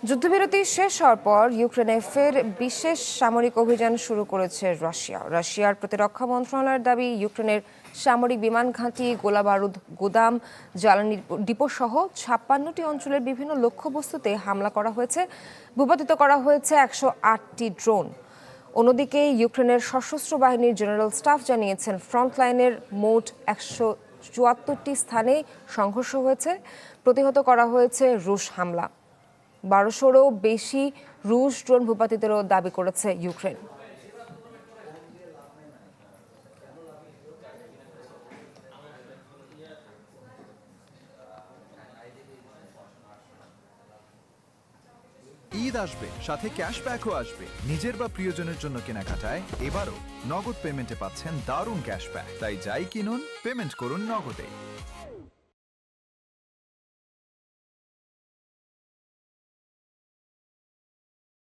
যুদ্ধবিরতি শেষ হওয়ার পর ইউক্রেনে ফের বিশেষ সামরিক অভিযান শুরু করেছে রাশিয়ার প্রতিরক্ষা মন্ত্রণালয়ের দাবি, ইউক্রেনের সামরিক বিমান ঘাঁটি, গোলাবারুদ গোদাম, জ্বালানি ডিপো সহ ৫৬টি অঞ্চলের বিভিন্ন লক্ষ্যবস্তুতে হামলা করা হয়েছে। ভূপাতিত করা হয়েছে ১০৮টি ড্রোন। অন্যদিকে ইউক্রেনের সশস্ত্র বাহিনীর জেনারেল স্টাফ জানিয়েছেন, ফ্রন্টলাইনের মোট ১৭৪টি স্থানে সংঘর্ষ হয়েছে, প্রতিহত করা হয়েছে রুশ হামলা। ১২০০রও বেশি রুশ ড্রোন ভূপাতিতেরও দাবি করেছে ইউক্রেন। ঈদ আসবে, সাথে ক্যাশব্যাকও আসবে। নিজের বা প্রিয়জনের জন্য কেনাকাটায় এবারও নগদ পেমেন্টে পাচ্ছেন দারুণ ক্যাশব্যাক। তাই যাই কিনুন, পেমেন্ট করুন নগদে।